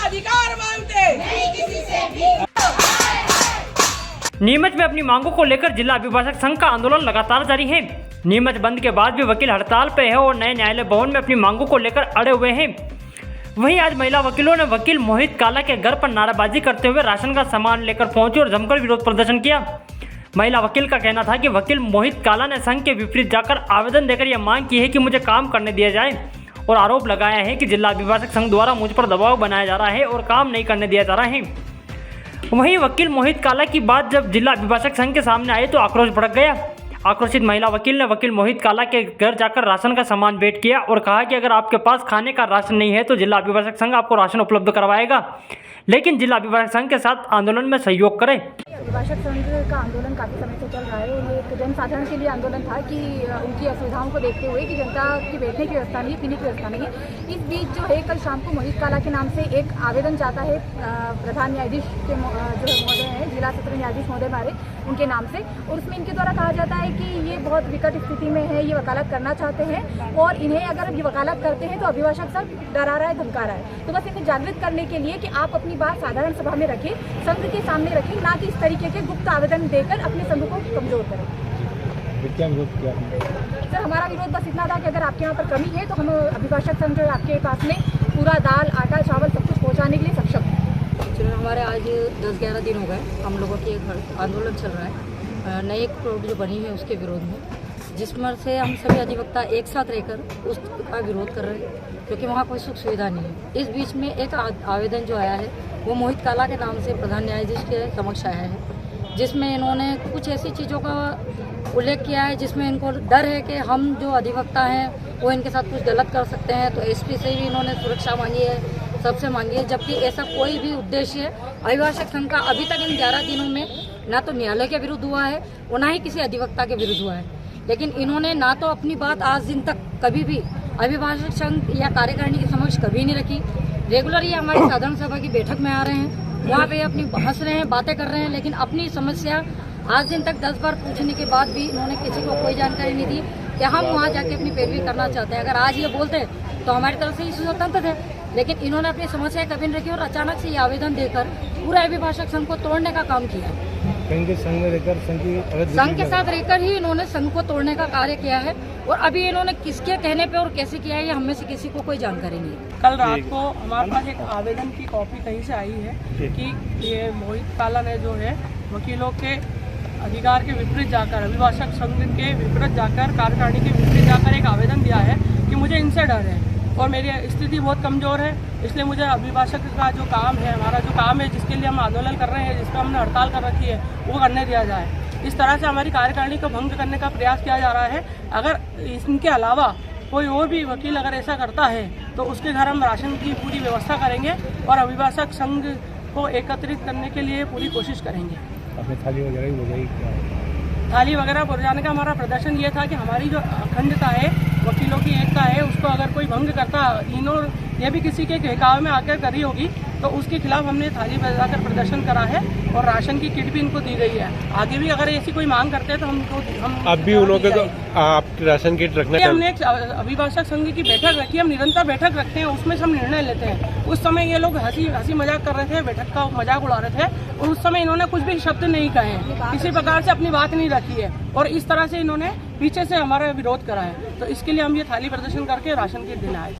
अधिकार मांगते नहीं किसी से भी। नीमच में अपनी मांगों को लेकर जिला अभिभाषक संघ का आंदोलन लगातार जारी है। नीमच बंद के बाद भी वकील हड़ताल पे है और नए न्यायालय भवन में अपनी मांगों को लेकर अड़े हुए हैं। वहीं आज महिला वकीलों ने वकील मोहित काला के घर पर नाराबाजी करते हुए राशन का सामान लेकर पहुंची और जमकर विरोध प्रदर्शन किया। महिला वकील का कहना था कि वकील मोहित काला ने संघ के विपरीत जाकर आवेदन देकर यह मांग की है कि मुझे काम करने दिया जाए और आरोप लगाया है कि जिला अभिभाषक संघ द्वारा मुझ पर दबाव बनाया जा रहा है और काम नहीं करने दिया जा रहा है। वहीं वकील मोहित काला की बात जब जिला अभिभाषक संघ के सामने आई तो आक्रोश भड़क गया। आक्रोशित महिला वकील ने वकील मोहित काला के घर जाकर राशन का सामान भेंट किया और कहा कि अगर आपके पास खाने का राशन नहीं है तो जिला अभिभाषक संघ आपको राशन उपलब्ध करवाएगा, लेकिन जिला अभिभाषक संघ के साथ आंदोलन में सहयोग करें। अभिभाषक संघ का आंदोलन काफ़ी समय से चल रहा है और ये एक जनसाधारण के लिए आंदोलन था कि उनकी असुविधाओं को देखते हुए कि जनता की बैठने की व्यवस्था नहीं, पीने की व्यवस्था नहीं है। इस बीच जो है कल शाम को मोहित काला के नाम से एक आवेदन जाता है प्रधान न्यायाधीश के जो महोदय हैं, जिला सत्र न्यायाधीश महोदय हमारे, उनके नाम से, और उसमें इनके द्वारा कहा जाता है कि ये बहुत विकट स्थिति में है, ये वकालत करना चाहते हैं और इन्हें अगर ये वकालत करते हैं तो अभिभाषक संघ डरा रहा है, धमका रहा है। तो बस इन्हें जागृत करने के लिए कि आप अपनी बात साधारण सभा में रखें, संघ के सामने रखें, ना कि इस तरीके के गुप्त आवेदन देकर अपने संघ को कमजोर करें। क्या विरोध किया? सर हमारा विरोध बस इतना था कि अगर आपके यहाँ पर कमी है तो हम अभिभाषक संघ जो है आपके पास में पूरा दाल, आटा, चावल सब कुछ पहुँचाने के लिए सक्षम है। चलो हमारे आज 10-11 दिन हो गए हम लोगों की एक आंदोलन चल रहा है नई कोर्ट जो बनी है उसके विरोध में, जिसमें से हम सभी अधिवक्ता एक साथ रहकर उसका विरोध कर रहे हैं क्योंकि वहाँ कोई सुख सुविधा नहीं है। इस बीच में एक आवेदन जो आया है वो मोहित काला के नाम से प्रधान न्यायाधीश के समक्ष आया है, जिसमें इन्होंने कुछ ऐसी चीज़ों का उल्लेख किया है जिसमें इनको डर है कि हम जो अधिवक्ता हैं वो इनके साथ कुछ गलत कर सकते हैं। तो एसपी से भी इन्होंने सुरक्षा मांगी है, सबसे मांगी है, जबकि ऐसा कोई भी उद्देश्य अभिभाषक संघ का अभी तक इन 11 दिनों में ना तो न्यायालय के विरुद्ध हुआ है और ना ही किसी अधिवक्ता के विरुद्ध हुआ है। लेकिन इन्होंने ना तो अपनी बात आज दिन तक कभी भी अभिभाषक संघ या कार्यकारिणी के समक्ष कभी नहीं रखी। रेगुलर ये हमारी साधारण सभा की बैठक में आ रहे हैं, वहाँ पे अपनी हंस रहे हैं, बातें कर रहे हैं, लेकिन अपनी समस्या आज दिन तक 10 बार पूछने के बाद भी इन्होंने किसी को कोई जानकारी नहीं दी कि हम वहाँ जाके अपनी पैरवी करना चाहते हैं। अगर आज ये बोलते तो हमारी तरफ से ही स्वतंत्र थे, लेकिन इन्होंने अपनी समस्याएं कभी नहीं रखी और अचानक से ये आवेदन देकर पूरा अभिभाषक संघ को तोड़ने का काम किया। संघ में रहकर संघ के साथ रहकर ही इन्होंने संघ को तोड़ने का कार्य किया है और अभी इन्होंने किसके कहने पे और कैसे किया है ये हमें से किसी को कोई जानकारी नहीं है। कल रात को हमारे पास एक आवेदन की कॉपी कहीं से आई है कि ये मोहित काला ने जो है वकीलों के अधिकार के विपरीत जाकर, अभिभाषक संघ के विपरीत जाकर, कार्यकारिणी के विपरीत जाकर एक आवेदन दिया है कि मुझे इनसे डर है और मेरी स्थिति बहुत कमज़ोर है, इसलिए मुझे अभिभाषक का जो काम है, हमारा जो काम है, जिसके लिए हम आंदोलन कर रहे हैं, जिस पर हमने हड़ताल कर रखी है, वो करने दिया जाए। इस तरह से हमारी कार्यकारिणी को भंग करने का प्रयास किया जा रहा है। अगर इनके अलावा कोई और भी वकील अगर ऐसा करता है तो उसके घर हम राशन की पूरी व्यवस्था करेंगे और अभिभाषक संघ को एकत्रित करने के लिए पूरी कोशिश करेंगे। अपने थाली वगैरह बुझाने का हमारा प्रदर्शन ये था कि हमारी जो अखंडता है, वकीलों की एकता है, उसको अगर कोई भंग करता, इन्हों ये भी किसी के बहकावे में आकर करी होगी, तो उसके खिलाफ हमने थाली बजाकर प्रदर्शन करा है और राशन की किट भी इनको दी गई है। आगे भी अगर ऐसी कोई मांग करते हैं तो हम अब भी उन लोगों को आप राशन किट रखना चाहिए। हमने एक अभिभाषक संघ की बैठक रखी है, हम निरंतर बैठक रखते हैं, उसमें हम निर्णय लेते हैं। उस समय ये लोग हंसी मजाक कर रहे थे, बैठक का मजाक उड़ा रहे थे और उस समय इन्होंने कुछ भी शब्द नहीं कहे, किसी प्रकार से अपनी बात नहीं रखी है और इस तरह से इन्होंने पीछे से हमारा विरोध करा है। तो इसके लिए हम ये थाली प्रदर्शन करके राशन किट देना है।